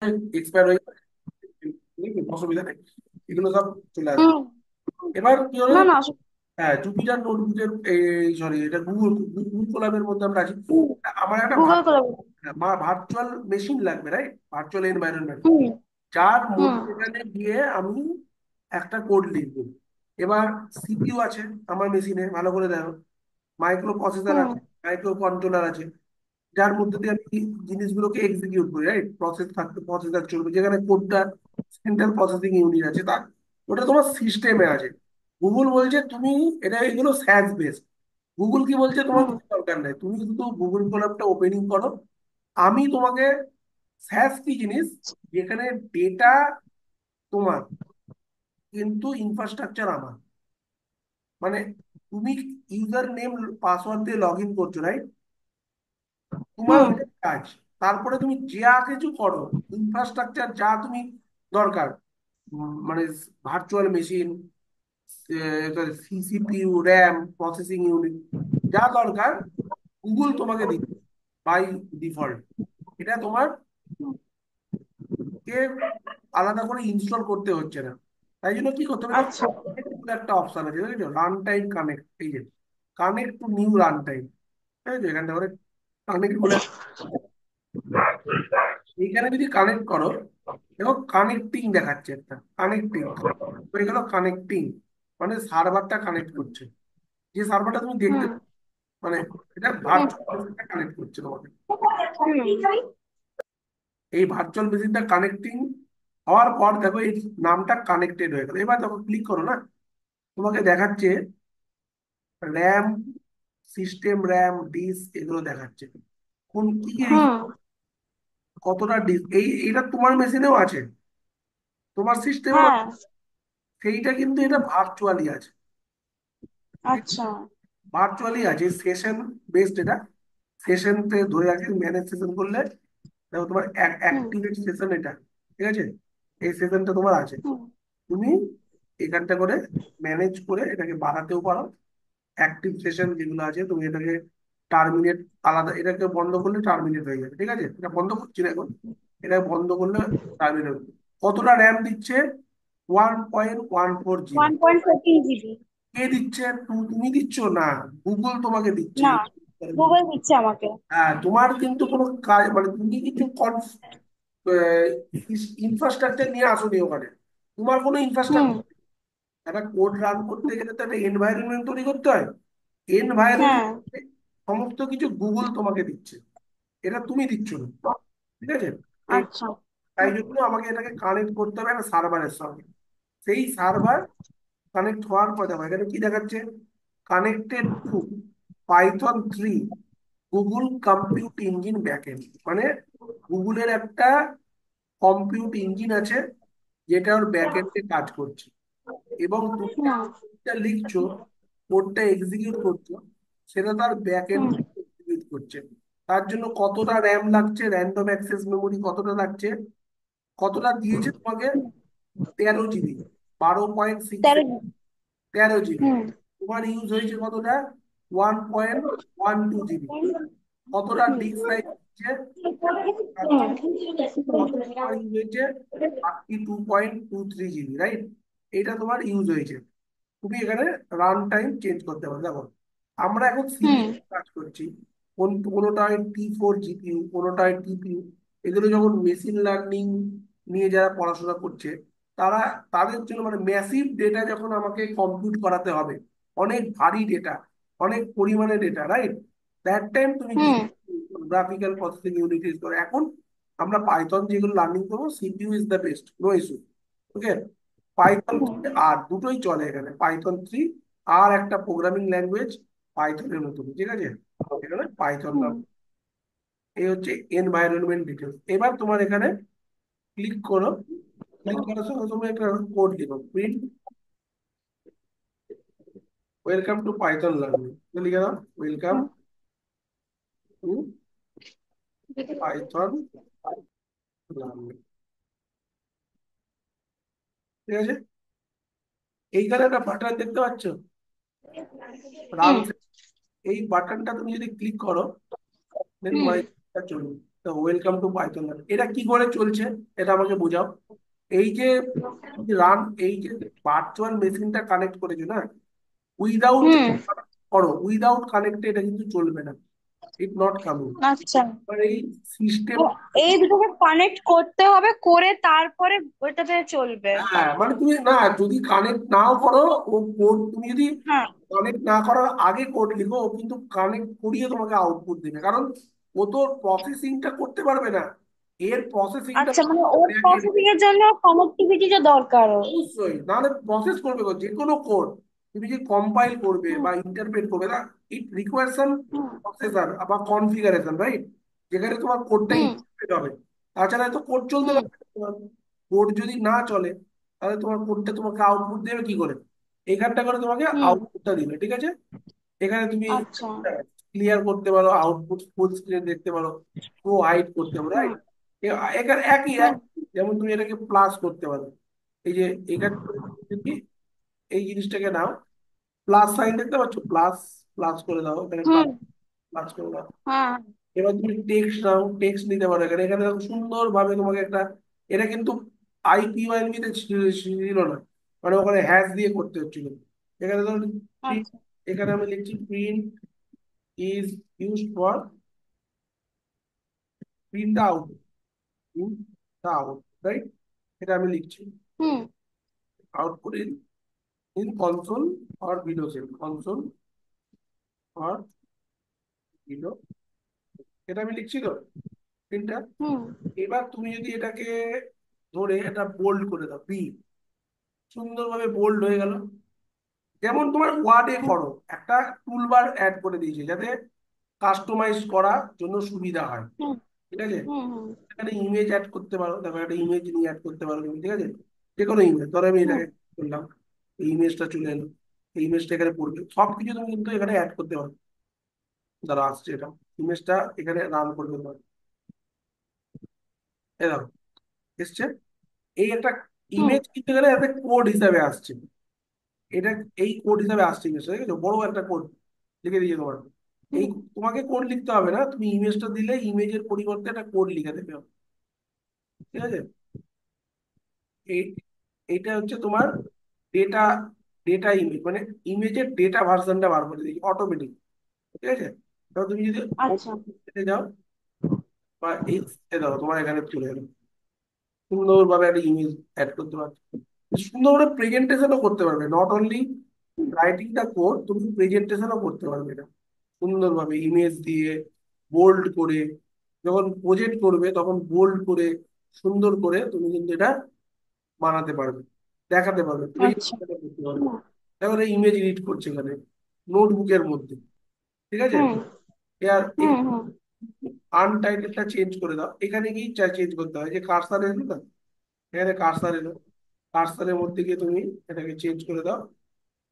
Expire হয়ে যাবে, অসুবিধা নেই, এগুলো সব চলে আসবে। হুম। এবার কি হলো, না না হ্যাঁ জুপিটার নোটবুকের, এই সরি এটা গুগল গুগল কোলাবের মধ্যে আমরা আছি। আমার একটা গুগল করে। ভার্চুয়াল মেশিন লাগবে, রাইট, ভার্চুয়াল এনভায়রনমেন্ট, হুম। যার হুম। মধ্যে গিয়ে আমি একটা কোড লিখবো। এবার সিপিইউ আছে আমার মেশিনে, ভালো করে দেখো, মাইক্রো প্রসেসর হুম। আছে, মাইক্রো কন্ট্রোলার আছে, যার মধ্যে দিয়ে আমি জিনিসগুলোকে এক্সিকিউট করি, রাইট, প্রসেস থাকতে প্রসেসর চলবে, যেখানে কোডটা সেন্ট্রাল প্রসেসিং ইউনিট আছে, তার ওটা তোমার সিস্টেমে আছে। গুগল বলছে তুমি এটা, এগুলো স্যাস বেসড। গুগল কি বলছে, তোমার হুম। কিছু দরকার নেই, তুমি শুধু গুগল কোলাবটা ওপেনিং করো, আমি তোমাকে, স্যাস কি জিনিস, যেখানে ডেটা তোমার কিন্তু ইনফ্রাস্ট্রাকচার আমার, মানে তুমি ইউজার নেম পাসওয়ার্ড দিয়ে লগ ইন করছো, রাইট, তোমার হুম। ওটা কাজ। তারপরে তুমি যা কিছু করো, ইনফ্রাস্ট্রাকচার যা তুমি দরকার, মানে virtual machine, CPU, RAM, processing unit, যা দরকার গুগল তোমাকে দিচ্ছে বাই ডিফল্ট। এটা তোমার কে আলাদা করে ইনস্টল করতে হচ্ছে না। তাই জন্য কি করতে হবে, দেখো আচ্ছা। connect বলে একটা অপশন আছে, বুঝেছো, রান টাইম কানেক্ট, এই যে connect to new run time, ঠিক আছে, এখানটা করে কানেক্ট বলে, এইখানে যদি কানেক্ট করো, দেখো কানেক্টিং দেখাচ্ছে, একটা কানেক্টিং হয়ে গেল, কানেক্টিং মানে সার্ভারটা কানেক্ট করছে, যে সার্ভারটা তুমি দেখতে, হুম। মানে এটা হুম। ভার্চুয়াল মেশিনটা কানেক্ট করছে তোমাকে। হুম। এই ভার্চুয়াল মেশিনটা কানেক্টিং হওয়ার পর দেখো এই নামটা কানেক্টেড হয়ে গেল। এবার দেখো ক্লিক করো না, তোমাকে দেখাচ্ছে র্যাম, সিস্টেম র্যাম, ডিস্ক, এগুলো দেখাচ্ছে কোন কি কি হুম। কতটা ডিস্ক, এইটা তোমার মেশিনেও আছে, তোমার সিস্টেমেও হ্যাঁ। সেইটা, কিন্তু এটা ভার্চুয়ালি আছে, আচ্ছা। ভার্চুয়ালি আছে, সেশন বেসড এটা, সেশনতে ধরে রাখে, ম্যানেজ সেশন করলে দেখো তোমার হুম। অ্যাক্টিভেট সেশন এটা, ঠিক আছে, এই সেশনটা তোমার আছে, হুম। তুমি এখানটা করে ম্যানেজ করে এটাকে বাড়াতেও পারো। অ্যাক্টিভ সেশন যেগুলো আছে তুমি এটাকে টার্মিনেট, আলাদা, এটাকে বন্ধ করলে টার্মিনেট হয়ে যাবে, ঠিক আছে, এটা বন্ধ করছি না এখন, এটা বন্ধ করলে টার্মিনেট। কতটা র্যাম দিচ্ছে, 1.14 জিবি। 1.14 জিবি। কে দিচ্ছে, তুমি দিচ্ছ না, গুগল তোমাকে দিচ্ছে। না, গুগল দিচ্ছে আমাকে। হ্যাঁ, তোমার কিন্তু কোনো কাজ, মানে তুমি কিছু ইনফ্রাস্ট্রাকচার নিয়ে আসোনি ওখানে, তোমার কোনো হুম। ইনফ্রাস্ট্রাকচার, একটা কোড রান করতে গেলে তো একটা এনভায়রনমেন্ট তৈরি করতে হয়, হ্যাঁ। এনভায়রনমেন্টে সমস্ত কিছু গুগল তোমাকে দিচ্ছে, এটা তুমি দিচ্ছ না, ঠিক আছে। এই আচ্ছা। তাই জন্য আমাকে এটাকে কানেক্ট করতে হবে একটা সার্ভারের সঙ্গে, সেই সার্ভার কানেক্ট হওয়ার পর দেখো এখানে কি দেখাচ্ছে, connected to Python 3 Google compute engine backend, মানে গুগলের একটা কম্পিউট ইঞ্জিন আছে, যেটা ওর ব্যাকএন্ডে কাজ করছে, এবং তুমি হুম। কোডটা লিখছো, কোডটা এক্সিকিউট করছো, সেটা তার ব্যাকএন্ড হুম। এক্সিকিউট করছে। তার জন্য কতটা র্যাম লাগছে, র্যান্ডম অ্যাক্সেস মেমোরি কতটা লাগছে, কতটা দিয়েছে তোমাকে, 13 জিবি, 12.6, 13 জিবি। 13 জিবি। হুম। তোমার ইউজ হয়েছে কতটা, 1.12 জিবি। কতটা ডিস্ক সাইজ হচ্ছে, কত তোমার ইউজ হয়েছে, 32.23 জিবি, রাইট, এটা তোমার ইউজ হয়েছে। তুমি এখানে রান টাইম চেঞ্জ করতে পারো, দেখো আমরা এখন হুম। সিপিইউ কাজ করছি, কোনোটায় T4 জিপিইউ, কোনোটায় টিপিইউ, এগুলো যখন মেশিন লার্নিং নিয়ে যারা পড়াশোনা করছে, তারা, তাদের জন্য মানে ম্যাসিভ ডেটা যখন আমাকে কম্পিউট করাতে হবে, অনেক ভারী ডেটা, অনেক পরিমাণে ডেটা, রাইট, দ্যাট টাইম তুমি hmm. Graphical processing unit use করো। এখন আমরা পাইথন যেগুলো লার্নিং করবো, CPU is the best, no issue, okay. Python 3 আর দুটোই চলে এখানে, পাইথন 3 আর একটা প্রোগ্রামিং ল্যাঙ্গুয়েজ পাইথনের মতন, ঠিক আছে, এখানে পাইথন নাম। হুম। এই হচ্ছে এনভায়রনমেন্ট ডিটেলস। এবার তোমার এখানে ক্লিক করো, ক্লিক করার সঙ্গে সঙ্গে একটা কোড দিবো, print welcome to Python learning, লিখে দাও, ওয়েলকাম হুম। টু পাইথন লার্নিং, ঠিক আছে। এইখানে একটা বাটন দেখতে পাচ্ছ, রান, হুম। এই বাটনটা তুমি যদি ক্লিক করো, দেন হুম। তোমার এই কাজটা চলবে। তো ওয়েলকাম টু পাইথন। এটা কি করে চলছে এটা আমাকে বোঝাও। এই যে রান, এই যে ভার্চুয়াল মেশিনটা কানেক্ট করেছো না, উইদাউট হুম। করো, উইদাউট কানেক্টে এটা কিন্তু চলবে না, ইট নট কামিং। আচ্ছা, এবার এই সিস্টেম, তো এই দুটোকে কানেক্ট করতে হবে, করে তারপরে ওইটাতে চলবে। হ্যাঁ মানে তুমি না, যদি কানেক্ট নাও করো, ও কোড তুমি যদি হ্যাঁ। কানেক্ট না করার আগে কোড লিখো, ও কিন্তু কানেক্ট করিয়ে তোমাকে আউটপুট দেবে, কারণ ও তো প্রসেসিংটা করতে পারবে না, এর প্রসেসিংটা আচ্ছা, মানে ওর প্রসেসিং এর জন্য কানেক্টিভিটিটা দরকার ওর। অবশ্যই, নাহলে প্রসেস করবে যে কোনো কোড তুমি যে কম্পাইল করবে হুম। বা ইন্টারপ্রেট করবে না, ইট রিকোয়ারস সাম হুম। প্রসেসর বা কনফিগারেশন, রাইট, যেখানে তোমার কোডটা হুম। ইন্টারপ্রেট হবে। তাছাড়া তো কোড চলতে হুম। পারবে না। তোমার কোড যদি না চলে, তাহলে তোমার কোডটা তোমাকে আউটপুট দেবে কি করে? এখানটা করে তোমাকে হুম। আউটপুটটা দিবে, ঠিক আছে। এখানে তুমি আচ্ছা। ক্লিয়ার করতে পারো, আউটপুট ফুল স্ক্রিন দেখতে পারো, শো হাইড করতে পারো, হুম। রাইট। এখানে একই হুম। এক, যেমন তুমি এটাকে প্লাস করতে পারো। এই যে এখানে তুমি এই জিনিসটাকে নাও, প্লাস সাইন দেখতে পাচ্ছ, প্লাস, প্লাস করে দাও এখানে, প্লাস, হুম। প্লাস করে দাও। হ্যাঁ। এবার তুমি টেক্সট নাও, টেক্সট নিতে পারো এখানে, এখানে দেখো সুন্দর ভাবে তোমাকে একটা, এটা কিন্তু আইপিওএনবি তে ছিল না, মানে ওখানে হ্যাশ দিয়ে করতে হচ্ছিল। এখানে ধরো print, আচ্ছা। এখানে আমি লিখছি print is used for print out, print out, right, এটা আমি লিখছি hmm. Output in console or window cell, console or window, এটা আমি লিখছি তো প্রিন্টার। হুম। এবার তুমি যদি এটাকে ধরে এটা বোল্ড করে দাও, বি, সুন্দরভাবে বোল্ড হয়ে গেল। যেমন তোমার ওয়ার্ডে হুম। করো, একটা টুলবার অ্যাড করে দিয়েছে যাতে কাস্টমাইজ করার জন্য সুবিধা হয়, হুম। ঠিক আছে। হুম। হুম। এখানে ইমেজ অ্যাড করতে পারো, দেখো একটা ইমেজ নিয়ে অ্যাড করতে পারো তুমি, ঠিক আছে, যে কোনো ইমেজ, ধরো আমি হুম। এটাকে করলাম, এই ইমেজটা চলে এলো, এই ইমেজটা এখানে পড়বে, সব কিছু তুমি কিন্তু এখানে অ্যাড করতে পারো। যারা আসছে এটা, ইমেজটা এখানে রান করতে পারো, এই দেখো এসছে, এই একটা হুম। ইমেজ কিন্তু এখানে একটা কোড হিসাবে আসছে, এটা এই কোড হিসাবে আসছে ইমেজটা, ঠিক আছে, বড় একটা কোড লিখে দিয়েছে তোমার। এই হুম। তোমাকে কোড লিখতে হবে না, তুমি ইমেজটা দিলে ইমেজের পরিবর্তে একটা কোড লিখে দেবে, ঠিক আছে। এই এইটা হচ্ছে তোমার ডেটা, ডেটা ইমেজ মানে ইমেজের ডেটা ভার্সনটা বার করে দিই অটোমেটিক, ঠিক আছে। এবার তুমি যদি আচ্ছা। যাও বা এই দাও, তোমার এখানে চলে গেলো, সুন্দরভাবে একটা ইমেজ অ্যাড করতে পারবে, সুন্দর করে প্রেজেন্টেশনও করতে পারবে, not only writing the code, তুমি প্রেজেন্টেশনও করতে পারবে এটা সুন্দরভাবে ইমেজ দিয়ে, বোল্ড করে, যখন প্রজেক্ট করবে তখন বোল্ড করে, সুন্দর করে তুমি কিন্তু এটা বানাতে পারবে, দেখাতে পারবে, আচ্ছা। প্রেজেন্টেশন করতে পারবে। হুম। এখন ইমেজ এডিট করছে এখানে নোটবুকের মধ্যে, ঠিক আছে। হুম। এর হুম। হুম। আনটাইটেলটা চেঞ্জ করে দাও, এখানে গিয়ে চেঞ্জ করতে হয়, যে কার্সার এলো না, এখানে কার্সার এলো, কার্সারের মধ্যে গিয়ে তুমি এটাকে চেঞ্জ করে দাও,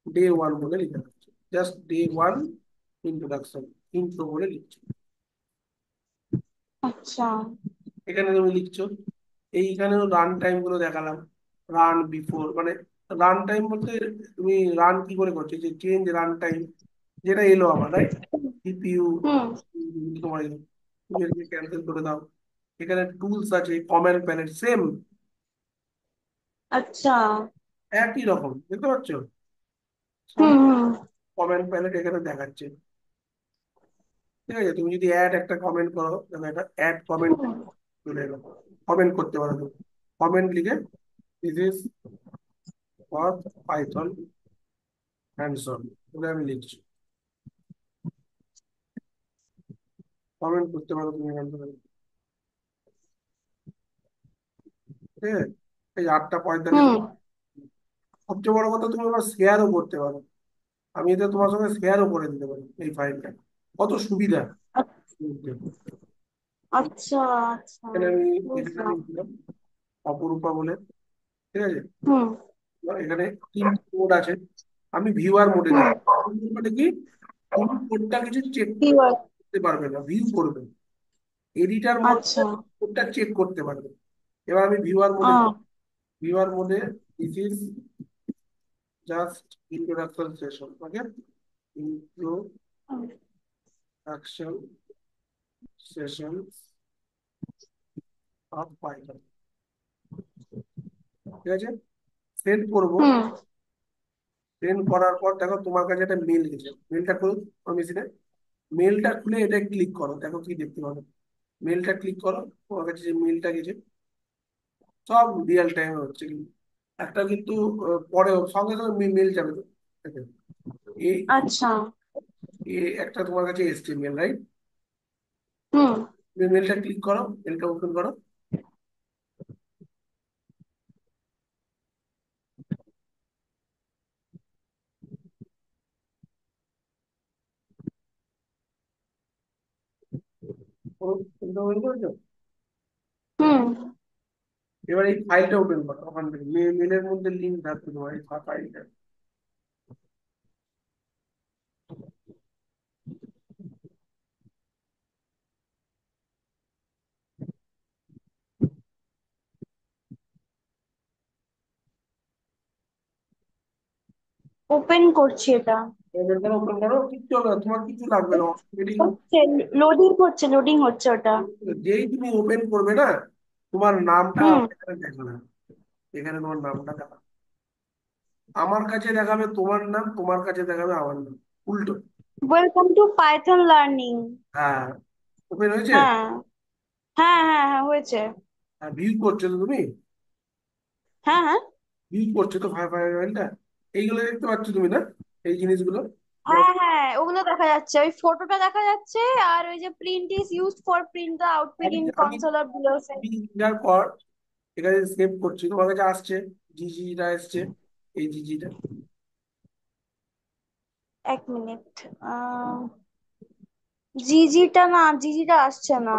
ডে ওয়ান বলে লিখে রাখছো, just day one introduction, intro বলে লিখছো, আচ্ছা। এখানে তুমি লিখছো। এইখানেও রান টাইম গুলো দেখালাম, রান বিফোর মানে, রান টাইম বলতে তুমি রান কি করে করছো, যে চেঞ্জ রান টাইম, যেটা এলো আমার, রাইট, সিপিইউ হুম। তোমার এলো, তুমি এটাকে ক্যান্সেল করে দাও। এখানে টুলস আছে, কমান্ড প্যালেট সেম, আচ্ছা। একই রকম দেখতে পাচ্ছ, সব হুম। হুম। কমান্ড প্যালেট এখানে দেখাচ্ছে, ঠিক আছে। তুমি যদি অ্যাড একটা কমেন্ট করো, তাহলে একটা অ্যাড কমেন্ট হুম। চলে এলো, কমেন্ট করতে পারো তুমি, কমেন্ট লিখে this is for Python hands-on বলে আমি লিখছি, কমেন্ট করতে পারো তুমি এখান থেকে, ঠিক আছে। এই 8:45, হুম। সবচেয়ে বড় কথা তুমি আবার শেয়ারও করতে পারো, আমি এটা তোমার সঙ্গে শেয়ারও করে দিতে পারি এই ফাইলটা, কত সুবিধা। আচ্ছা। আচ্ছা, এখানে আমি, এখানে আমি বুঝলাম। দিলাম অপরূপা বলে, ঠিক আছে। হুম। এবার এখানে তিনটি কোড আছে, আমি ভিউয়ার মোডে হুম। দিচ্ছি, মানে কি, তুমি কোডটা কিছু চেক কিওয়ার্ড। করতে পারবে না, ভিউ করবে, এডিটার মোডে আচ্ছা। কোডটা চেক করতে পারবে। এবার আমি ভিউয়ার মোডে, ভিউয়ার মোডে this is just introduction session, okay, introduction session, dot Python. ঠিক আছে, সেন্ড করবো। হুম। সেন্ড করার পর দেখো তোমার কাছে একটা মেল গেছে, মেলটা খুলো তোমার মেশিনে। মেলটা খুলে এটা ক্লিক করো, দেখো কি দেখতে পাবে। মেলটা ক্লিক করো, তোমার কাছে যে মেলটা গেছে, সব রিয়েল টাইমে হচ্ছে কিন্তু। একটা কিন্তু পরে সঙ্গে সঙ্গে মেল যাবে তো। দেখো, এই আচ্ছা। একটা তোমার কাছে এসছে মেল, রাইট? হুম। মেলটা ক্লিক করো, মেলটা ওপেন করো। মেলটা ওপেন করেছো? হুম। এবার এই ফাইলটা ওপেন করো, ওখান থেকে মেলের মধ্যে লিঙ্ক থাকবে তোমার এই ফাইলটা। ওপেন করছি এটা। মেলটা ওপেন করো, কিচ্ছু হবে না, তোমার কিছু লাগবে না, অটোমেটিক। হচ্ছে, লোডিং হচ্ছে, লোডিং হচ্ছে ওটা। যেই তুমি ওপেন করবে না, তোমার নামটা হুম। এখানে দেখবে না। এখানে তোমার নামটা দেখাবে, আমার কাছে দেখাবে তোমার নাম, তোমার কাছে দেখাবে আমার নাম, উল্টো। Welcome to Python learning. হ্যাঁ, ওপেন হয়েছে। হ্যাঁ, হ্যাঁ, হ্যাঁ, হ্যাঁ, হয়েছে। হ্যাঁ, ভিউ করছো তো তুমি? হ্যাঁ, হ্যাঁ, ভিউ করছো তো ফাইলটা, এইগুলো দেখতে পাচ্ছ তুমি না, এই জিনিসগুলো। হ্যাঁ, হ্যাঁ, ওগুলো দেখা যাচ্ছে, ওই ফটোটা দেখা যাচ্ছে। আর ওই যে print is used for print the output আমি ইন আমি কনসোল অর বিলো। আমি এটার পর এখানে সেভ করছি, তোমার কাছে আসছে, জিজিটা আসছে, এই জিজিটা। 1 মিনিট। আহ জিজিটা না, জিজিটা আসছে না।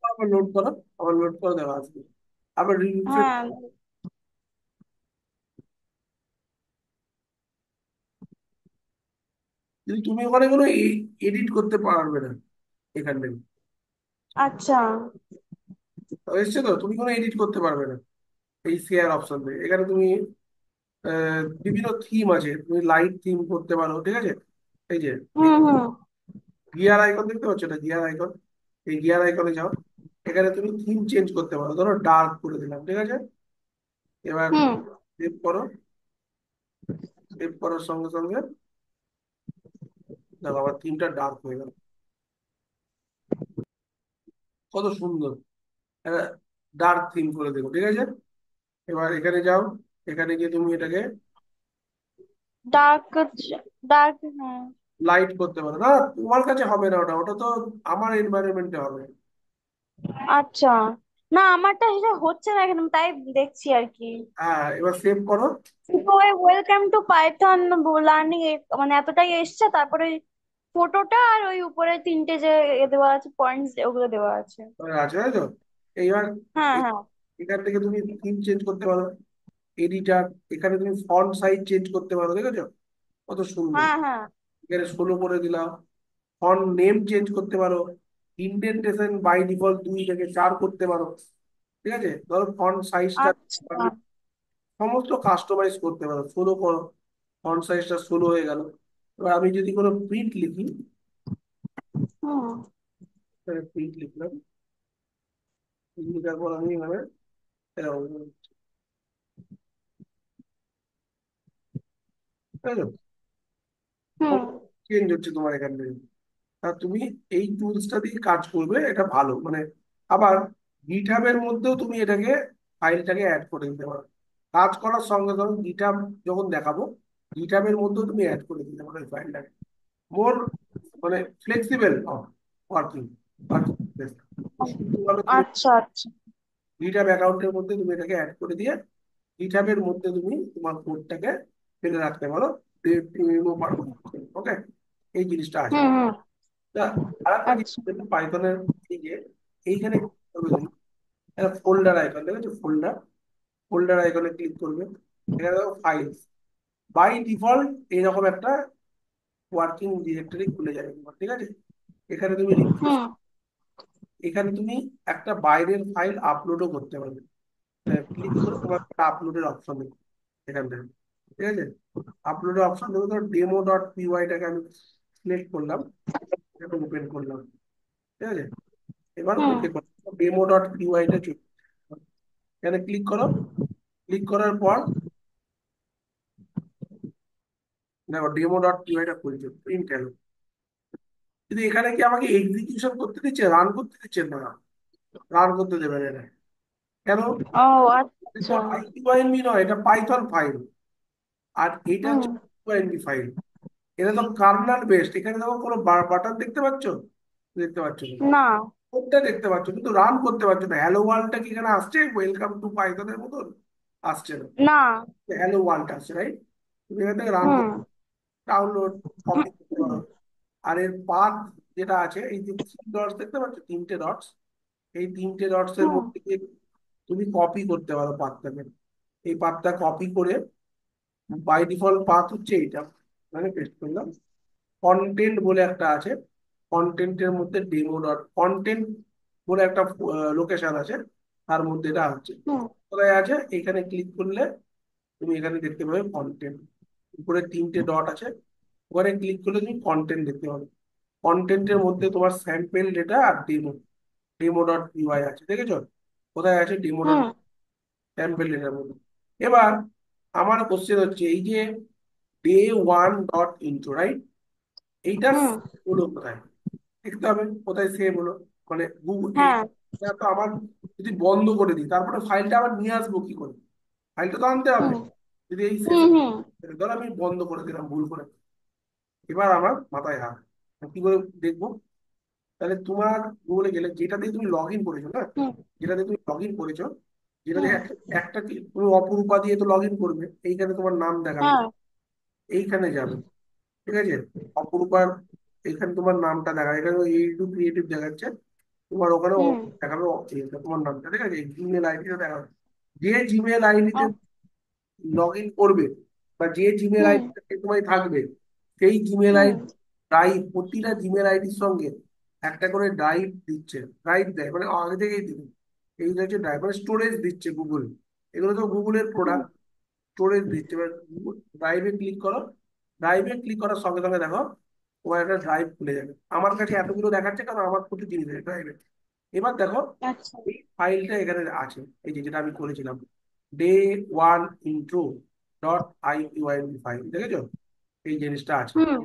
আবার লোড করো, আবার লোড করে দেওয়া আসবে, আবার রিফ্রেশ। হ্যাঁ। কিন্তু তুমি ওখানে কোনো এডিট করতে পারবে না এখান থেকে। আচ্ছা। এসছে তো, তুমি কোনো এডিট করতে পারবে না এই শেয়ার অপশন থেকে। এখানে তুমি বিভিন্ন থিম আছে, তুমি লাইট থিম করতে পারো, ঠিক আছে? এই যে হুম, হুম, গিয়ার আইকন দেখতে পাচ্ছ, এটা গিয়ার আইকন। এই গিয়ার আইকনে যাও, এখানে তুমি থিম চেঞ্জ করতে পারো, ধরো ডার্ক করে দিলাম, ঠিক আছে? এবার হুম, সেভ করো, সেভ করার সঙ্গে সঙ্গে দেখো আমার থিমটা ডার্ক হয়ে গেল, কত সুন্দর একটা ডার্ক থিম করে দেবো, ঠিক আছে? এবার এখানে যাও, এখানে গিয়ে তুমি এটাকে ডার্ক, ডার্ক, হ্যাঁ। লাইট করতে পারো না, তোমার কাছে হবে না ওটা, ওটা তো আমার এনভায়রনমেন্টে হবে। আচ্ছা। না, আমারটা সেটা হচ্ছে না এখানে, তাই দেখছি আর কি। হ্যাঁ, এবার সেভ করো। কিন্তু ওই ওয়েলকাম টু পাইথন লার্নিং মানে এতটাই এসছে, তারপরে ফটোটা আর ওই উপরে তিনটে যে দেওয়া আছে পয়েন্টস, ওগুলো দেওয়া আছে। আছে, তাই তো? এইবার হ্যাঁ, এ- হ্যাঁ, এখান থেকে তুমি থিম চেঞ্জ করতে পারো, এডিটার, এখানে তুমি ফন্ট সাইজ চেঞ্জ করতে পারো, দেখেছো কত সুন্দর? হ্যাঁ, হ্যাঁ। এখানে 16 করে দিলাম। ফন্ট নেম চেঞ্জ করতে পারো, ইন্ডেন্টেশন বাই ডিফল্ট 2 থেকে 4 করতে পারো, ঠিক আছে? ধরো ফন্ট সাইজটা আচ্ছা। সমস্ত কাস্টমাইজ করতে পারো, 16 করো, ফন্ট সাইজটা 16 হয়ে গেল। এবার আমি যদি কোনো প্রিন্ট লিখি, হুম, প্রিন্ট লিখলাম, লিখার পর আমি এখানে এরকম, তাই তো? হুম, চেঞ্জ হচ্ছে তোমার এখান থেকে। তা তুমি এই টুলসটা দিয়ে কাজ করবে, এটা ভালো মানে। আবার গিটহাবের মধ্যেও তুমি এটাকে, ফাইলটাকে অ্যাড করে দিতে পারো। কাজ করার সঙ্গে সঙ্গে গিটহাব যখন দেখাবো, গিটহাবের মধ্যেও তুমি অ্যাড করে দিতে পারো এই ফাইলটাকে। মোর মানে ফ্লেক্সিবল ওয়ার্কিং, ওয়ার্কিং স্পেস। সুন্দরভাবে তুমি আচ্ছা, আচ্ছা। গিটহাব অ্যাকাউন্টের মধ্যে তুমি এটাকে অ্যাড করে দিয়ে গিটহাবের মধ্যে তুমি তোমার কোডটাকে ফেলে রাখতে পারো, ওকে? এই জিনিসটা আছে। হুম, হুম। তা আরেকটা আচ্ছা। জিনিস পাইথনের, এই যে এইখানে কি করবে তুমি, একটা ফোল্ডার আইকন দেখেছো, ফোল্ডার, ফোল্ডার আইকনে ক্লিক করবে। এখানে দেখো ফাইলস, বাই ডিফল্ট এইরকম একটা ওয়ার্কিং ডিরেক্টরি খুলে যাবে তোমার, ঠিক আছে? এখানে তুমি রিফ্রেশ, হুম, এখানে তুমি একটা বাইরের ফাইল আপলোডও করতে পারবে। ক্লিক করে তোমার একটা আপলোডের অপশন দেবে এখান থেকে, ঠিক আছে? আপলোডের অপশন দেবে, ধরো demo.py-টাকে আমি সিলেক্ট করলাম, এটা ওপেন করলাম, ঠিক আছে? এবার হুম, ওকে, demo.py-টা এখানে ক্লিক করো। ক্লিক করার পর দেখো ডেমো ডট পিওয়াইটা খুলছে, প্রিন্ট এলো। কিন্তু এখানে কি আমাকে এক্সিকিউশন করতে দিচ্ছে, রান করতে দিচ্ছে না? রান করতে দেবে না। কেন? ও এটা আচ্ছা। আইপিওএনবি নয়, এটা পাইথন ফাইল। আর এটা হুম। হচ্ছে আইপিওএনবি ফাইল। এটা তো কার্নাল বেসড, এখানে দেখো কোনো বাটন দেখতে পাচ্ছ? দেখতে পাচ্ছ না। না। কোডটা দেখতে পাচ্ছ কিন্তু রান করতে পারছো না। হ্যালো ওয়ার্ল্ডটা কি এখানে আসছে ওয়েলকাম টু পাইথনের মতন? আসছে না। না। হ্যালো ওয়ার্ল্ড আসছে, রাইট? তুমি এখান থেকে রান হুম। করতে, ডাউনলোড, কপি করতে পারো। আর এর পাথ যেটা আছে, এই যে থ্রি ডটস দেখতে পাচ্ছ, তিনটে ডটস, এই তিনটে ডটস এর হুম। মধ্যে দিয়ে তুমি কপি করতে পারো পাথটাকে। এই পাথটা কপি করে, বাই ডিফল্ট পাথ হচ্ছে এইটা, মানে পেস্ট করলাম। কন্টেন্ট বলে একটা আছে, কন্টেন্টের মধ্যে ডেমো ডট কন্টেন্ট বলে একটা লোকেশন আছে, তার মধ্যে এটা হচ্ছে। হুম। কোথায় আছে? এখানে ক্লিক করলে তুমি এখানে দেখতে পাবে কন্টেন্ট, উপরে তিনটে ডট আছে, ওখানে ক্লিক করলে তুমি কন্টেন্ট দেখতে পাবে। কন্টেন্টের মধ্যে তোমার স্যাম্পল ডেটা আর ডেমো, ডেমো ডট পিওয়াই আছে, দেখেছো? কোথায় আছে ডেমো ডট হুম। স্যাম্পল ডেটার মধ্যে। এবার আমার কোশ্চেন হচ্ছে, এই যে day one dot intro, right? এইটা হুম। হলো কোথায়? দেখতে হবে কোথায় সেভ হলো। মানে গুগল এই, হ্যাঁ। এটা তো আমার, যদি বন্ধ করে দিই তারপরে ফাইলটা আবার নিয়ে আসবো কি করে? ফাইলটা তো আনতে হবে। হুম। যদি এই হুম। শেষে, হুম। ধরো আমি বন্ধ করে দিলাম ভুল করে, এবার আমার মাথায় হাত, আমি কি করে দেখবো? তাহলে তোমার গুগলে গেলে যেটা দিয়ে তুমি লগ ইন করেছো না, হুম। যেটা দিয়ে তুমি লগ ইন করেছো, যেটা হুম। দিয়ে একটা একটা তুমি অপরূপা দিয়ে তো লগ ইন করবে, এইখানে তোমার নাম দেখাবে, হ্যাঁ। এইখানে যাবে, ঠিক আছে? অপরূপার এখানে তোমার নামটা দেখাবে, এখানে এইটু ক্রিয়েটিভ দেখাচ্ছে, তোমার ওখানে হুম। দেখাবে তোমার নামটা, ঠিক আছে? জিমেল আইডিটা দেখাবে। যে জিমেল আইডিতে আ- লগ ইন করবে, বা যে জিমেল হুম। আইডি তোমায় থাকবে, সেই জিমেল হুম। আইডি ড্রাইভ, প্রতিটা জিমেল আইডির সঙ্গে একটা করে ড্রাইভ দিচ্ছে, ড্রাইভ দেয় মানে আগে থেকেই দিবে। এই হচ্ছে ড্রাইভ, মানে স্টোরেজ দিচ্ছে গুগল। এগুলো তো গুগলের হুম। প্রোডাক্ট, স্টোরেজ দিচ্ছে। এবার ড্রাইভে ক্লিক করো। ড্রাইভে ক্লিক করার সঙ্গে সঙ্গে দেখো তোমার একটা ড্রাইভ খুলে যাবে। আমার কাছে এতগুলো দেখাচ্ছে কারণ আমার প্রচুর জিনিস আছে ড্রাইভে। এবার দেখো আচ্ছা। এই ফাইলটা এখানে আছে, এই যে যেটা আমি করেছিলাম, day one intro dot ipynb file, দেখেছো? এই জিনিসটা আছে। হুম।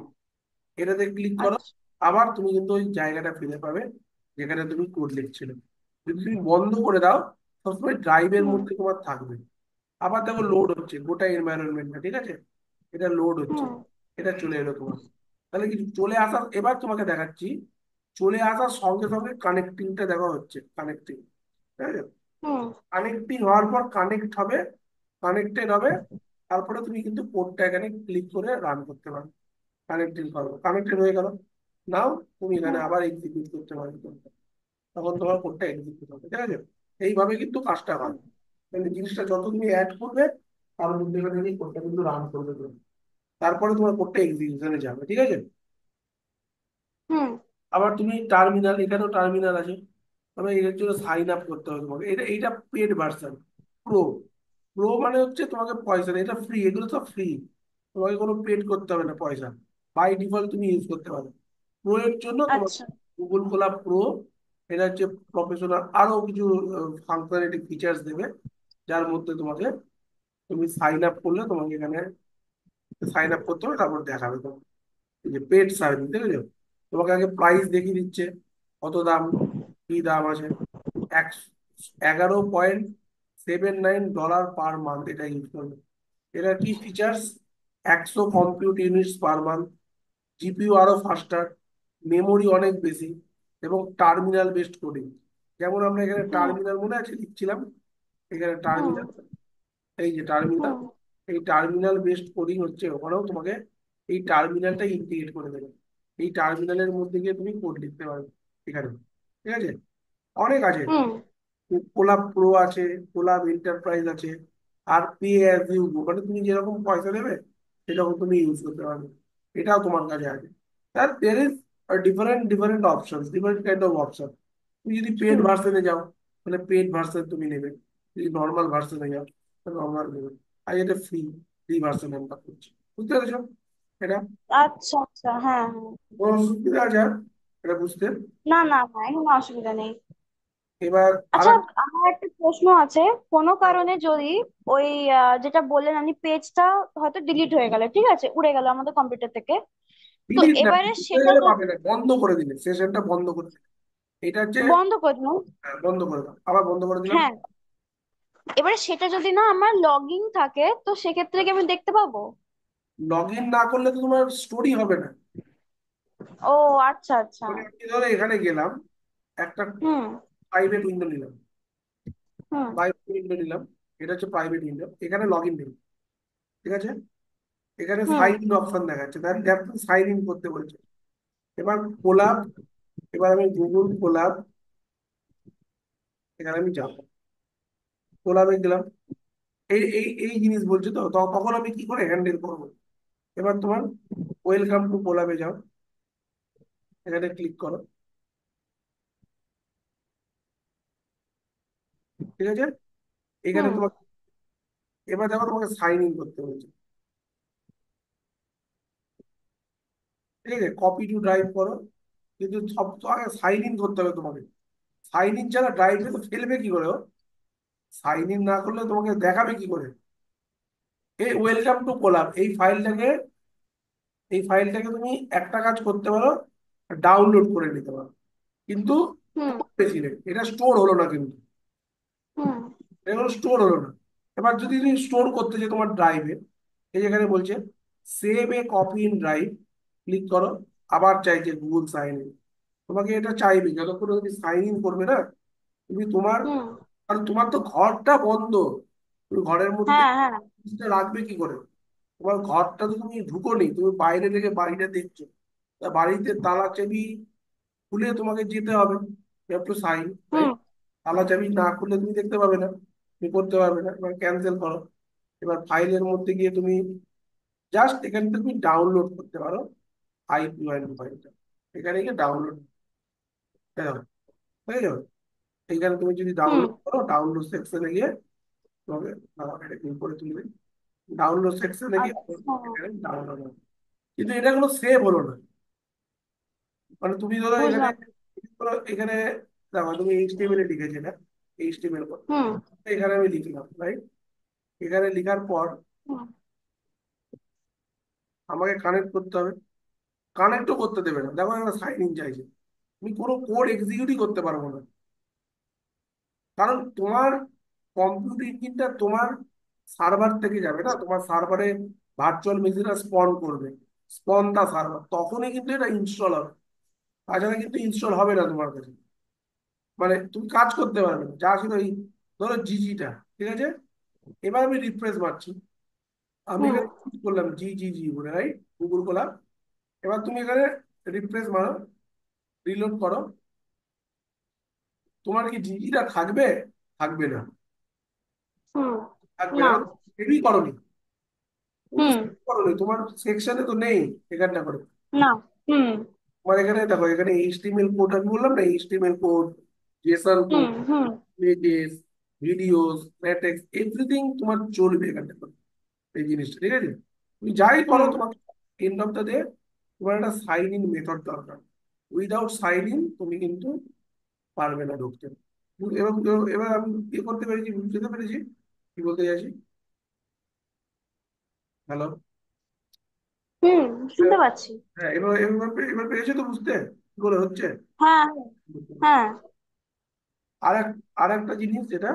এটাতে ক্লিক করো। আচ্ছা। আবার তুমি কিন্তু ওই জায়গাটা ফিরে পাবে যেখানে তুমি কোড লিখছিলে। যদি তুমি বন্ধ করে দাও, সবসময় ড্রাইভের হুম। মধ্যে তোমার থাকবে। আবার দেখো লোড হচ্ছে গোটা এনভায়রনমেন্টটা, ঠিক আছে? এটা লোড হচ্ছে, হুম। এটা চলে এলো তোমার। তাহলে কিছু চলে আসার, এবার তোমাকে দেখাচ্ছি, চলে আসার সঙ্গে সঙ্গে কানেক্টিংটা দেখা হচ্ছে, কানেক্টিং, ঠিক আছে? হুম। কানেক্টিং হওয়ার পর কানেক্ট হবে, কানেক্টেড হবে, তারপরে তুমি কিন্তু কোডটা এখানে ক্লিক করে রান করতে পারো। কানেক্টেড করো, কানেক্টেড হয়ে গেল। নাও তুমি এখানে হুম। আবার এক্সিকিউট করতে পারবে কোডটা। তখন তোমার কোডটা এক্সিকিউট হবে, ঠিক আছে? এইভাবে কিন্তু কাজটা হয়। মানে জিনিসটা যত তুমি অ্যাড করবে, তার মধ্যে এখানে এই কোডটা কিন্তু রান করবে তুমি। তারপরে তোমার কোডটা এক্সিকিউশনে যাবে, ঠিক আছে? হুম। আবার তুমি টার্মিনাল, এখানেও টার্মিনাল আছে, তবে এর জন্য সাইন আপ করতে হবে তোমাকে। এটা এইটা পেড ভার্সন। প্রো, প্রো মানে হচ্ছে তোমাকে পয়সা দেয়, এটা ফ্রি, এগুলো সব ফ্রি, তোমাকে কোনো পেড করতে হবে না পয়সা। বাই ডিফল্ট তুমি ইউজ করতে পারো। প্রো এর জন্য তোমার আচ্ছা। গুগল খোলা প্রো, এটা হচ্ছে প্রফেশনাল, আরো কিছু ফাংশনালিটি ফিচার্স দেবে, যার মধ্যে তোমাকে, তুমি সাইন আপ করলে তোমাকে এখানে সাইন আপ করতে হবে, তারপর দেখাবে তোমাকে এই যে পেড সার্ভিস, দেখেছো? তোমাকে আগে প্রাইস দেখিয়ে দিচ্ছে, কত দাম, কি দাম আছে। 11.79 ডলার পার মান্থ এটা ইউজ করবে। এটা কি features? 100 compute units per month, GPU আরো ফাস্টার, মেমোরি অনেক বেশি, এবং টার্মিনাল বেসড কোডিং। যেমন আমরা এখানে হুম। টার্মিনাল মনে আছে লিখছিলাম, এখানে হুম। টার্মিনাল, এই যে টার্মিনাল, হুম। এই টার্মিনাল বেসড কোডিং হচ্ছে, ওখানেও তোমাকে এই টার্মিনালটা ইন্টিগ্রেট করে দেবে। এই টার্মিনালের মধ্যে গিয়ে তুমি কোড লিখতে পারবে এখানে, ঠিক আছে? অনেক আছে। হুম। কোলাব প্রো আছে, কোলাব এন্টারপ্রাইজ আছে, আর পে অ্যাজ ইউ গো, মানে তুমি যেরকম পয়সা দেবে সেরকম তুমি ইউজ করতে পারবে। এটাও তোমার কাছে আছে। আর there is different different option, different kind of option. তুমি যদি পেড হুম। ভার্সনে যাও, তাহলে পেড ভার্সন তুমি নেবে। যদি নর্মাল ভার্সনে যাও, নর্মাল নেবে। আর এটা ফ্রি, ফ্রি ভার্সন আমরা করছি, বুঝতে পেরেছো এটা? আচ্ছা আচ্ছা, হ্যাঁ হ্যাঁ। কোনো অসুবিধা আছে আর এটা বুঝতে? না না না, কোনো অসুবিধা নেই। এবার আর আচ্ছা, আমার একটা প্রশ্ন আছে। কোনো কারণে যদি ওই যেটা বললেন আপনি, পেজটা হয়তো ডিলিট হয়ে গেল, ঠিক আছে, উড়ে গেল আমাদের কম্পিউটার থেকে, তো ডিলিট না, এবারে delete হয়ে সেটা গেলে যদি পাবে না, বন্ধ করে দিলে, সেশনটা বন্ধ করে দিলে। এটা হচ্ছে, বন্ধ করে দিলাম, হ্যাঁ, বন্ধ করে দাও, আবার বন্ধ করে দিলাম। হ্যাঁ, এবারে সেটা যদি না আমার লগ ইন থাকে, তো সেক্ষেত্রে কি আমি দেখতে পাবো? লগ ইন না করলে তো তোমার স্টোরি হবে না। ও, আচ্ছা আচ্ছা। মানে আমি ধরো এখানে গেলাম, একটা হুম প্রাইভেট উইন্ডো নিলাম, হুম প্রাইভেট উইন্ডো নিলাম, এটা হচ্ছে প্রাইভেট উইন্ডো, এখানে লগ ইন নেই, ঠিক আছে। এখানে হুম সাইন ইন অপশন দেখাচ্ছে, তাহলে দেখো সাইন ইন করতে বলছে। এবার কোলাব, এবার আমি গুগল কোলাব, এখানে আমি যাবো, কোলাবে গেলাম, এই এই এই জিনিস বলছে, তো তখন আমি কি করে হ্যান্ডেল করবো। এবার তোমার ওয়েলকাম টু কোলাবে যাও, এখানে ক্লিক করো, ঠিক আছে। এখানে হুম তোমার, এবার দেখো তোমাকে সাইন ইন করতে বলছে, ঠিক আছে, কপি টু ড্রাইভ করো। কিন্তু সব তো আগে সাইন ইন করতে হবে তোমাকে, সাইন ইন ছাড়া ড্রাইভে তো ফেলবে কি করে ও? সাইন ইন না করলে তোমাকে দেখাবে কি করে? এই ওয়েলকাম টু কোলাব, এই ফাইলটাকে তুমি একটা কাজ করতে পারো, ডাউনলোড করে নিতে পারো, কিন্তু হুম খুব বেশি নেই, এটা স্টোর হলো না কিন্তু, হুম এগুলো স্টোর হলো না। এবার যদি তুমি স্টোর করতে চাই তোমার ড্রাইভে, এই যেখানে বলছে save A copy in drive, click করো। আবার চাইছে গুগল সাইন ইন, তোমাকে এটা চাইবে যতক্ষণ তুমি সাইন ইন করবে না, তুমি তোমার, হুম আর তোমার তো ঘরটা বন্ধ, তুমি ঘরের মধ্যে হ্যাঁ হ্যাঁ জিনিসটা রাখবে কি করে? তোমার ঘরটা তো তুমি ঢুকোনি, তুমি বাইরে থেকে বাড়িটা দেখছো, তা বাড়িতে তালা চাবি খুলে তোমাকে যেতে হবে, একটু সাইন, হুম রাইট? তালা চাবি না খুললে তুমি দেখতে পাবে না, তুমি করতে পারবে না। এবার ক্যান্সেল করো, এবার ফাইলের মধ্যে গিয়ে তুমি জাস্ট এখান থেকে তুমি ডাউনলোড করতে পারো আইপিওয়ান ফাইলটা, এখানে গিয়ে ডাউনলোড হয়ে যাবে। এইখানে তুমি যদি হুম ডাউনলোড করো, ডাউনলোড সেকশনে গিয়ে তোমাকে, এটা কি করে তুলবে, ডাউনলোড সেকশনে গিয়ে আচ্ছা, এখানে ডাউনলোড হবে। কিন্তু এটা কোনো সেভ হলো না, মানে তুমি ধরো এখানে, বুঝলাম। এখানে দেখো তুমি এইচটিএমএল এ লিখেছিলে না, এইচটিএমএল কোড, হুম এখানে আমি লিখলাম, রাইট? এখানে লেখার পর হুম আমাকে কানেক্ট করতে হবে, কানেক্টও করতে দেবে না, দেখো একটা সাইন ইন চাইছে, তুমি কোনো কোড এক্সিকিউটই করতে পারবো না, কারণ তোমার কম্পিউটার ইঞ্জিনটা তোমার সার্ভার থেকে যাবে না, তোমার সার্ভারে ভার্চুয়াল মেশিনটা স্পন করবে, স্পন দা সার্ভার, তখনই কিন্তু এটা ইনস্টল হবে, তাছাড়া কিন্তু ইনস্টল হবে না তোমার কাছে, মানে তুমি কাজ করতে পারবে না। যা ছিল এই ধরো জিজিটা, ঠিক আছে, এবার আমি রিফ্রেশ মারছি, আমি হুম এখানে click করলাম জি জি জি বলে, রাইট, গুগল করলাম। এবার তুমি এখানে রিফ্রেশ মারো, রিলোড করো, তোমার কি জিজিটা থাকবে? থাকবে না, হুম থাকবে না। না, সেভই করনি, তুমি তো হুম save করোনি, তোমার সেকশনে তো নেই এখানটা করে। না। হুম তোমার এখানে দেখো, এখানে এইচটিএমএল কোড আমি বললাম না, এইচটিএমএল কোড, জেসন হুম কোড, হুম ইমেজেস, ভিডিওস, ল্যাটেক্স, এভরিথিং তোমার চলবে এখানটা করে, এই জিনিসটা, ঠিক আছে। তুমি যাই করো, হুম তোমাকে এন্ড অফ দ্য ডে তোমার একটা সাইন ইন মেথড দরকার, উইদাউট সাইন ইন তুমি কিন্তু পারবে না ঢুকতে। এবার এবার আমি ইয়ে করতে পেরেছি, বুঝতে পেরেছি কি বলতে চাইছি। হ্যালো? হুম শুনতে পাচ্ছি। হ্যাঁ, এবার এবার এবার পেরেছো তো বুঝতে কি করে হচ্ছে। হ্যাঁ হ্যাঁ। আর এক, আর একটা জিনিস যেটা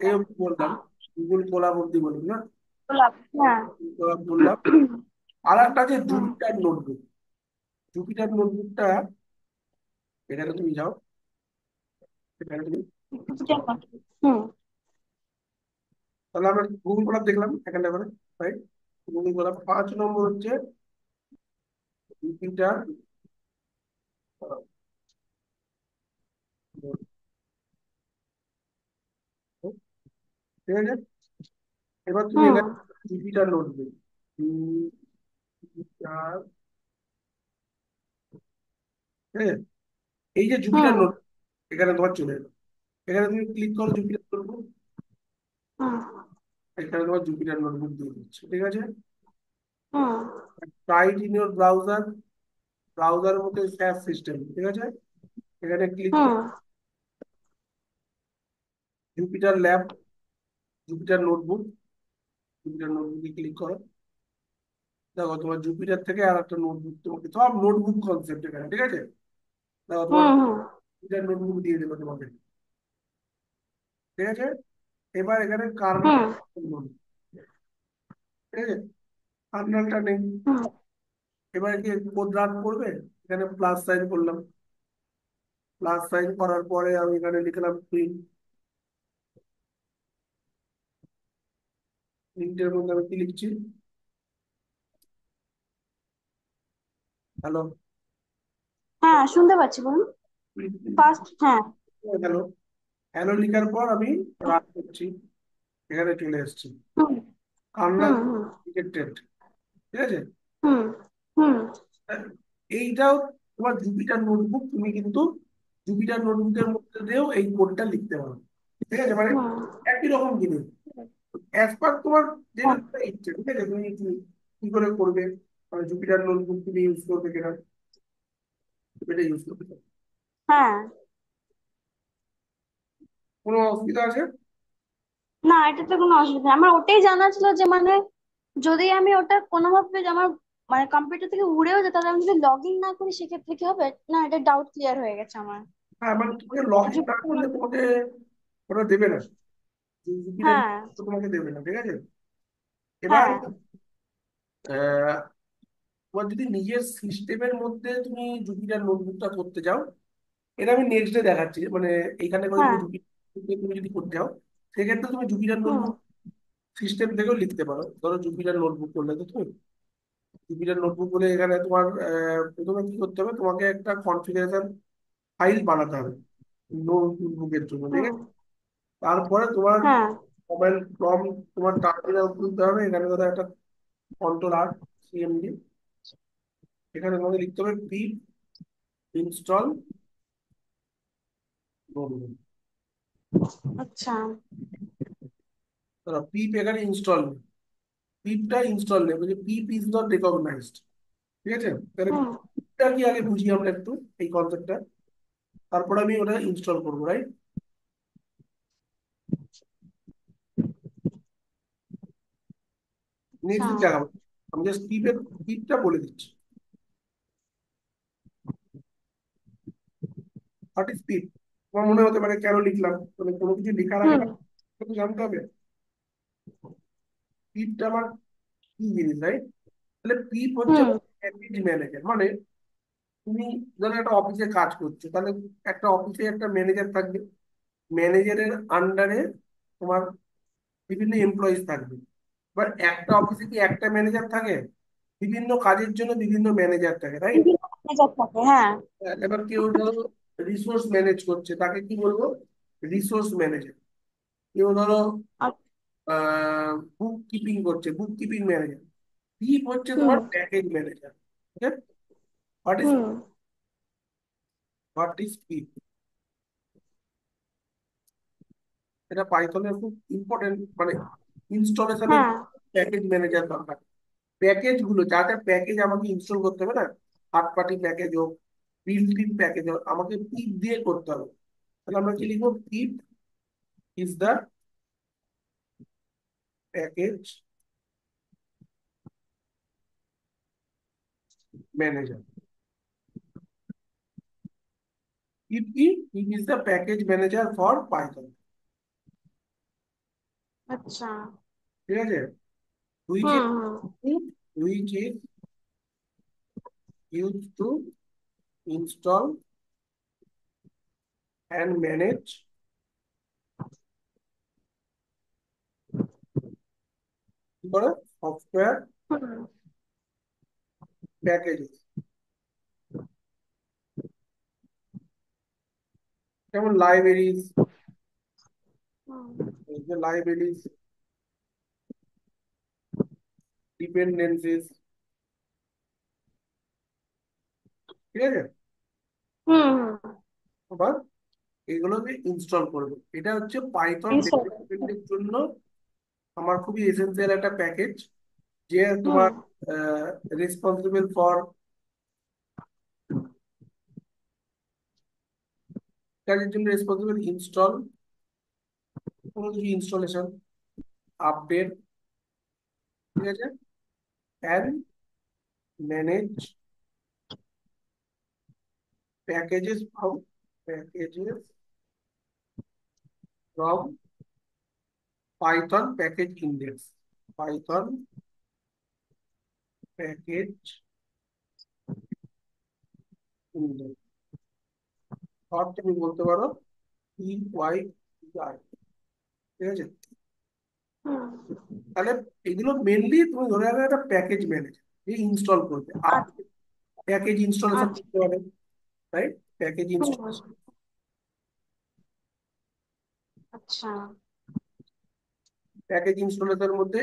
এই অবধি বললাম, গুগল কোলাব অবধি বললাম না, গোলাপ, হ্যাঁ। কোলাব বললাম। আর একটা আছে হুম জুপিটার নোটবুক, জুপিটার নোটবুকটা, এখানে তুমি যাও, এখানে তুমি, হুম তাহলে আমরা গুগল কোলাব দেখলাম এখানটা করে, রাইট? গুগল কোলাব 5 নম্বর হচ্ছে জুপিটার, ঠিক আছে। এবার তুমি হুম এখানে জুপিটার নোটবুক, জুপিটার, ঠিক আছে, এই যে জুপিটার হুম নোট, এখানে তোমার চলে এলো, এখানে তুমি ক্লিক করো জুপিটার নোটবুক, হুম এখানে তোমার জুপিটার নোটবুক দিয়ে দিচ্ছে, ঠিক আছে। হুম রাইট ইন ইউর ব্রাউজার, ব্রাউজারের মধ্যে স্যাপ সিস্টেম, ঠিক আছে, এখানে ক্লিক হুম করো, Jupiter lab, Jupiter notebook, Jupiter নোটবুকে ক্লিক করো। দেখো তোমার জুপিটার থেকে আর একটা নোটবুক, তোমাকে সব নোটবুক কনসেপ্ট এখানে, ঠিক আছে। দেখো তোমার হুম হুম জুপিটার নোটবুক দিয়ে দেবে তোমাকে, ঠিক আছে। এবার এখানে কার্নেল, হুম ঠিক আছে, কার্নেলটা নেই। হুম এবার কি কোড রান করবে, এখানে প্লাস সাইন করলাম। প্লাস সাইন করার পরে আমি এখানে লিখলাম প্রিন্ট। প্রিন্টের মধ্যে আমি কি লিখছি, হ্যালো, হ্যাঁ, শুনতে পাচ্ছি, বলুন। ফার্স্ট, হ্যাঁ। হ্যালো, হ্যালো লিখার পর আমি রান করছি, এখানে চলে এসেছি। হুম কার্নেল হুম হুম ডিটেক্টেড, ঠিক আছে। হুম হুম এইটাও তোমার জুপিটার নোটবুক, তুমি কিন্তু জুপিটার নোটবুকের মধ্যে দিয়েও এই কোডটা লিখতে পারো, ঠিক আছে। মানে হুম একই রকম জিনিস, অ্যাজ পার তোমার যেটা হুম, ইচ্ছে, ঠিক আছে। তুমি কি করে করবে, মানে জুপিটার নোটবুক তুমি ইউজ করবে কিনা, এটা ইউজ করতে পারো। হ্যাঁ। কোনো অসুবিধা আছে? না, এটাতে কোনো অসুবিধা নেই। আমার ওটাই জানা ছিল যে মানে যদি আমি ওটা কোনোভাবে আমার মানে কম্পিউটার থেকে উড়েও যায়, তাহলে আমি যদি লগ ইন না করি সেক্ষেত্রে কি হবে? না, এটা ডাউট ক্লিয়ার হয়ে গেছে আমার। হ্যাঁ, মানে তোমাকে লগ ইন না করলে জুপিটার- তোমাকে ওটা দেবে না, জুপিটার হ্যাঁ তোমাকে দেবে না, ঠিক আছে। এবার হ্যাঁ আহ, তোমার যদি নিজের সিস্টেমের মধ্যে তুমি জুপিটার নোটবুকটা করতে চাও, এটা আমি নেক্সট ডে দেখাচ্ছি। মানে এইখানে করে হ্যাঁ তুমি জুপিটার তুমি যদি করতে চাও, সেক্ষেত্রে তুমি জুপিটার হুম নোটবুক সিস্টেম থেকেও লিখতে পারো। ধরো জুপিটার নোটবুক করলে তো তুমি জুপিটার নোটবুক বলে এখানে তোমার প্রথমে কি করতে হবে, তোমাকে একটা কনফিগারেশন ফাইল বানাতে হবে নোটবুকের জন্য, ঠিক হুম আছে। তারপরে তোমার হ্যাঁ মোবাইল ফ্রম তোমার টার্মিনাল খুলতে হবে, এখানে ধরো একটা কন্ট্রোল আর সিএমডি, এখানে তোমাকে লিখতে হবে পিপ ইনস্টল নোটবুক। আচ্ছা ধরো পিপ এখানে ইনস্টল, পিপটা ইনস্টল নেই, বলছে পিপ ইজ নট রিকগনাইজড, ঠিক আছে। তাহলে হুম পিপটা কি আগে বুঝি আমরা একটু, এই কনসেপ্টটা, তারপরে আমি ওটা ইনস্টল করবো, রাইট। আচ্ছা নেক্সট দেখাবো, আমি জাস্ট পিপটা বলে দিচ্ছি। হোয়াট ইজ পিপ, তোমার মনে হতে পারে কেন লিখলাম, মানে কোনো কিছু লেখার আগে হুম না একটু জানতে হবে পিপটা আমার কি জিনিস, রাইট। তাহলে পিপ হচ্ছে হুম প্যাকেজ ম্যানেজার। মানে তুমি ধরো একটা অফিসে কাজ করছো, তাহলে একটা অফিসে একটা ম্যানেজার থাকবে, ম্যানেজারের আন্ডারে তোমার বিভিন্ন এমপ্লয়িজ থাকবে। এবার একটা অফিসে কি একটা ম্যানেজার থাকে, বিভিন্ন কাজের জন্য বিভিন্ন ম্যানেজার থাকে, রাইট। বিভিন্ন ম্যানেজার থাকে, হ্যাঁ। এবার কেউ ধরো রিসোর্স ম্যানেজ করছে, তাকে কি বলবো, রিসোর্স ম্যানেজার। কেউ ধরো আচ্ছা, বুক কিপিং করছে, বুক কিপিং ম্যানেজার। পিপ হচ্ছে হুম তোমার package manager, okay. What is hmm what is pip, এটা পাইথনের খুব ইম্পর্টেন্ট, মানে ইনস্টলেশনের হ্যাঁ প্যাকেজ ম্যানেজার দরকার। প্যাকেজ গুলো যা যা প্যাকেজ আমাকে ইনস্টল করতে হবে না, থার্ড পার্টি প্যাকেজ হোক, বিল্ট ইন প্যাকেজ হোক, আমাকে পিপ দিয়ে করতে হবে। তাহলে আমরা কি লিখবো, pip is the package manager. Pip কি, pip is the package manager for Python, আচ্ছা ঠিক আছে। Which hmm is hmm which is use to install and manage কি করে সফটওয়্যার হুম প্যাকেজেস, যেমন লাইব্রেরিজ, হুম লাইব্রেরিজ, ডিপেন্ডেন্সিস, ঠিক আছে। হুম আবার এগুলোকে ইনস্টল করবে, এটা হচ্ছে পাইথন ইনস্টল করতে। ডেভেলপমেন্টের জন্য আমার খুবই এসেন্সিয়াল একটা প্যাকেজ, যে হুম তোমার রেসপন্সিবল ফর কাজের জন্য রেসপন্সিবল ইনস্টল কোনো কিছু ইনস্টলেশন, আপডেট, ঠিক আছে, and manage packages from Python package index, Python package index. আর তুমি বলতে পারো PY, ঠিক আছে। হুম। তাহলে এগুলো মেনলি তুমি ধরে রাখো একটা প্যাকেজ ম্যানেজার, যে ইনস্টল করবে, আর আচ্ছা। প্যাকেজ ইনস্টলেশন আচ্ছা। করতে পারে, রাইট, প্যাকেজ হুম। ইনস্টলেশন। আচ্ছা। প্যাকেজ ইনস্টলেশনের মধ্যে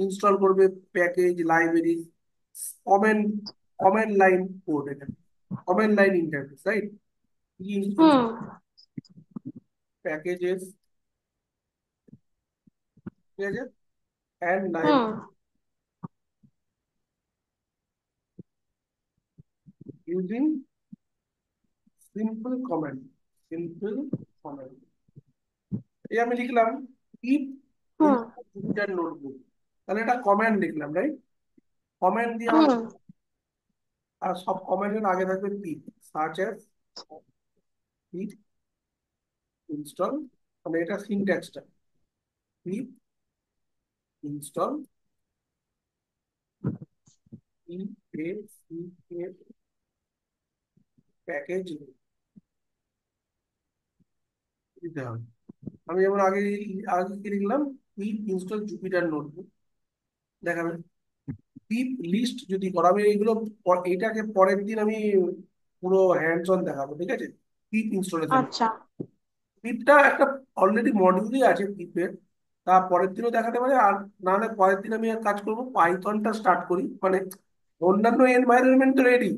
ইনস্টল করবে package library, comment comment line code, এখানে কমেন্ট লাইন ইন্টারফেস, রাইট, হুম। প্যাকেজেস, ঠিক আছে, and hmm. Library using simple comment, simple comment. এই আমি লিখলাম ইফ হুম। জুপিটার নোটবুক, তাহলে এটা কমেন্ট লিখলাম, রাইট, কমেন্ট দিয়ে আমার, হুম। আর সব কমেন্টের আগে থাকবে পিপ, সার্চ অ্যাজ পিপ ইনস্টল, মানে এটা সিনট্যাক্সটা, পিপ ইনস্টল প্যাকেজ দিতে হবে। আমি যেমন আগে আগে কি লিখলাম, পিপ ইনস্টল জুপিটার নোটবুক, দেখাবে পিপ লিস্ট যদি করো, আমি এইগুলো এইটাকে পরের দিন আমি পুরো হ্যান্ডস অন দেখাবো, ঠিক আছে, পিপ ইনস্টলেশন। আচ্ছা। পিপটা একটা অলরেডি মডিউলই আছে পিপের, তা পরের দিনও দেখাতে পারে, আর না হলে পরের দিন আমি এক কাজ করবো, পাইথনটা স্টার্ট করি, মানে অন্যান্য এনভায়রনমেন্ট তো রেডি,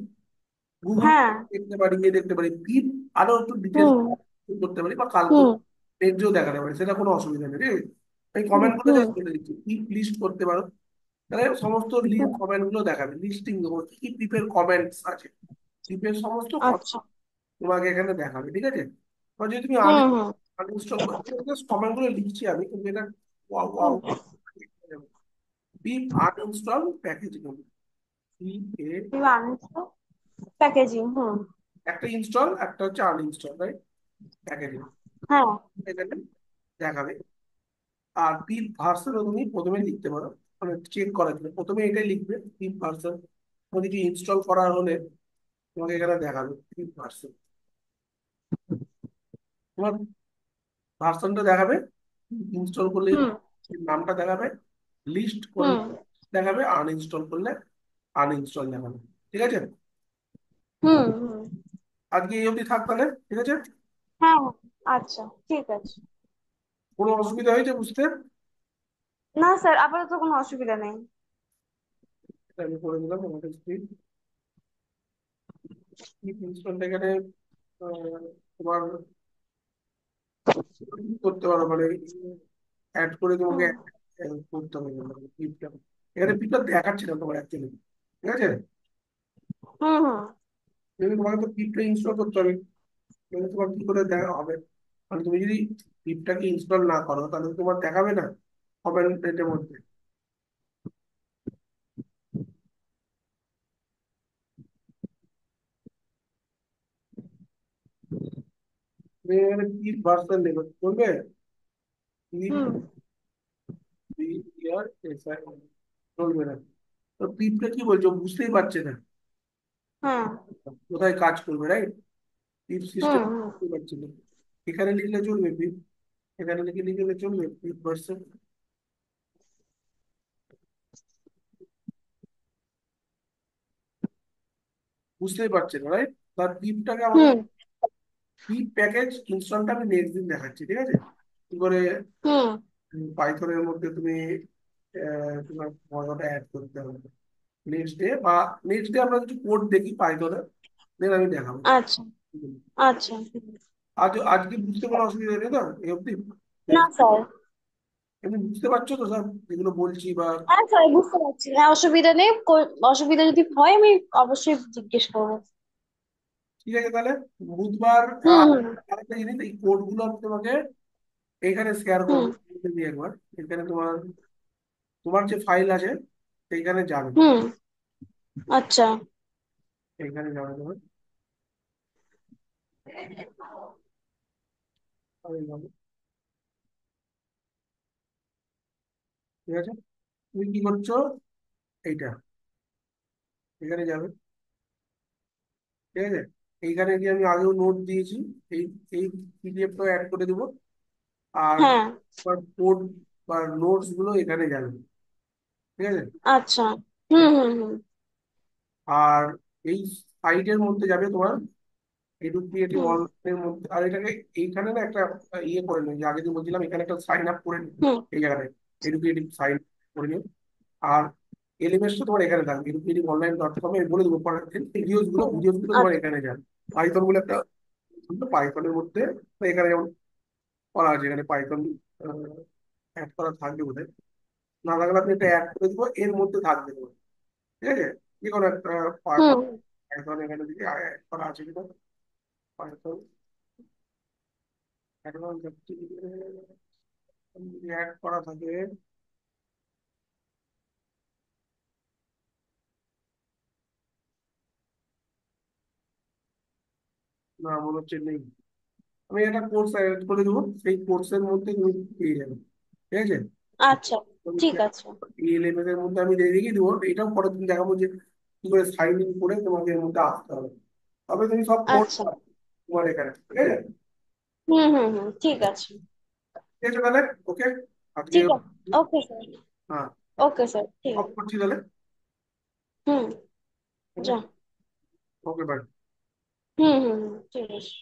গুগল হ্যাঁ। দেখতে পারি, ইয়ে দেখতে পারি, পিপ আরো একটু ডিটেলস হুম। করতে পারি, বা কালকে হুম। পেজও দেখাতে পারি, সেটা কোনো অসুবিধা নেই, ঠিক আছে। এই হুম। কমেন্ট গুলো হুম। জাস্ট বলে দিচ্ছি, পিপ লিস্ট করতে পারো, তাহলে সমস্ত হুম। কমেন্ট গুলো দেখাবে, লিস্টিং দেবো কি কি পিপের কমেন্টস আছে, পিপের সমস্ত কথা আচ্ছা। তোমাকে এখানে দেখাবে, ঠিক আছে। এবার যদি তুমি হুম। হুম। আনইনস্টল করতে, জাস্ট কমেন্ট গুলো লিখছি আমি, কিন্তু এটা ওয়াও ওয়াও, হুম। পিপ আনইনস্টল প্যাকেজ গুলো, পিপ এ, প্যাকেজিং। হুম। একটা ইনস্টল, একটা হচ্ছে আনইনস্টল, রাইট, প্যাকেজ হ্যাঁ। এখানে দেখাবে। আর পিপ ভার্সনও তুমি প্রথমে লিখতে পারো, মানে চেক করার জন্য প্রথমে এটাই লিখবে, পিপ ভার্সন, কোনো কিছু ইনস্টল করার হলে তোমাকে এখানে দেখাবে পিপ ভার্সন, তোমার ভার্সনটা দেখাবে, ইনস্টল করলে হুম। নামটা দেখাবে, লিস্ট করলে হুম। দেখাবে, আনইনস্টল করলে আনইনস্টল দেখাবে, ঠিক আছে। হুম। হুম। আজকে এই অবধি থাক তাহলে, ঠিক আছে। হ্যাঁ। আচ্ছা, ঠিক আছে। কোনো অসুবিধা হয়েছে বুঝতে? না স্যার, আপাতত কোনো অসুবিধা নেই। এটা আমি করে দিলাম আমাদের স্ক্রিন, ইনস্টলটা এখানে তোমার করতে পারো, মানে অ্যাড করে তোমাকে হুম। করতে হবে, মানে পিপটা, এখানে পিপটা দেখাচ্ছে না তোমার অ্যাকচুয়ালি, ঠিক আছে। হুম। হুম। কিন্তু তোমাকে তো পিপটা ইনস্টল করতে হবে, তাহলে তোমার কি করে দেখা হবে, মানে তুমি যদি পিপটাকে ইনস্টল না করো তাহলে তোমার দেখাবে না কমেন্টের মধ্যে। তুমি এখানে পিপ ভার্সন নেবে করবে, পিপ হুম। ইয়ার এসআই, চলবে না। তো পিপটা কি বলছো বুঝতেই পারছে না হ্যাঁ। কোথায় কাজ করবে, রাইট, পিপ হুম। সিস্টেম হুম। বুঝতে পারছে না। এখানে লিখলে চলবে পিপ, এখানে লিখলে চলবে পিপ ভার্সন, বুঝতেই পারছে না, রাইট। তার পিপটাকে আমাকে, হুম। পিপ প্যাকেজ ইনস্টলটা আমি নেক্সট দিন দেখাচ্ছি, ঠিক আছে, কি করে হুম। পাইথনের মধ্যে তুমি তোমার ফর্মটা অ্যাড করতে হবে নেক্সট ডে, বা নেক্সট ডে আমরা কিছু কোড দেখি পাইথনে, দেন আমি দেখাবো। আচ্ছা। আচ্ছা। আজকে বুঝতে কোনো অসুবিধা নেই তো এই অবধি? না স্যার। এমনি বুঝতে পারছো তো স্যার যেগুলো বলছি, বা হ্যাঁ স্যার, বুঝতে পারছি, হ্যাঁ, অসুবিধা নেই। অসুবিধা যদি হয় আমি অবশ্যই জিজ্ঞেস করবো। ঠিক আছে তাহলে বুধবার। হুম। আর হুম। আরেকটা জিনিস, এই কোড গুলো আমি তোমাকে এইখানে শেয়ার হুম করবো দিই একবার। এখানে তোমার তোমার যে ফাইল আছে সেইখানে যাবে। হুম। আচ্ছা। এইখানে যাবে তোমার, এই যাবে, ঠিক আছে। তুমি কি করছো, এইটা এখানে যাবে, ঠিক আছে। এইখানে গিয়ে আমি আগেও নোট দিয়েছি, এই এই পিডিএফটা অ্যাড করে দেবো। আর হ্যাঁ। তোমার কোড বা নোটস গুলো এখানে যাবে, ঠিক আছে। আচ্ছা। হুম হুম হুম আর এই সাইটের মধ্যে যাবে তোমার এডুকেটিভ হুম অনলাইনের মধ্যে। আর এটাকে এইখানে না একটা ইয়ে করে নিই, যে আগে যে বলছিলাম এখানে একটা সাইন আপ করে নিই, হুম। এই জায়গাটায় এডুকেটিভ সাইন করে নিই। আর এলিমেন্টসটা তোমার এখানে থাকবে এডুকেটিভ অনলাইন ডট কম এ, বলে দেবো পরের দিন। হুম। ভিডিওস গুলো তোমার আচ্ছা। এখানে যাবে। পাইথন বলে একটা, পাইথনের মধ্যে তো এখানে যেমন করা আছে, এখানে পাইথন অ্যাড করা থাকবে বোধহয়। না থাকলে আপনি এটা অ্যাড করে দিব, এর মধ্যে থাকবে তোমার, ঠিক আছে। যে কোনো একটা হুম। পাইথন এখানে দিকে অ্যাড করা আছে কিনা, পাইথন অ্যাডভান্স যদি অ্যাড করা থাকে, না মনে হচ্ছে নেই। আমি একটা কোর্স অ্যাড করে দেবো, সেই কোর্সের মধ্যে তুমি পেয়ে যাবে, ঠিক আছে। আচ্ছা। ঠিক আছে। এই লেভেলের মধ্যে আমি রেখে দিব, এটাও পরের দিন দেখাবো যে কি করে সাইন ইন করে তোমাকে এর মধ্যে আসতে হবে। তবে তুমি সব কোর্স আচ্ছা। তোমার এখানে, ঠিক আছে। হুম হুম হুম। ঠিক আছে। ঠিক আছে তাহলে, ওকে। আজকে ঠিক আছে। Okay sir. হ্যাঁ, ওকে স্যার, ঠিক অফ আছে। করছি তাহলে। হুম। যা। ওকে, বাই। হুম হুম হুম। ঠিক আছে।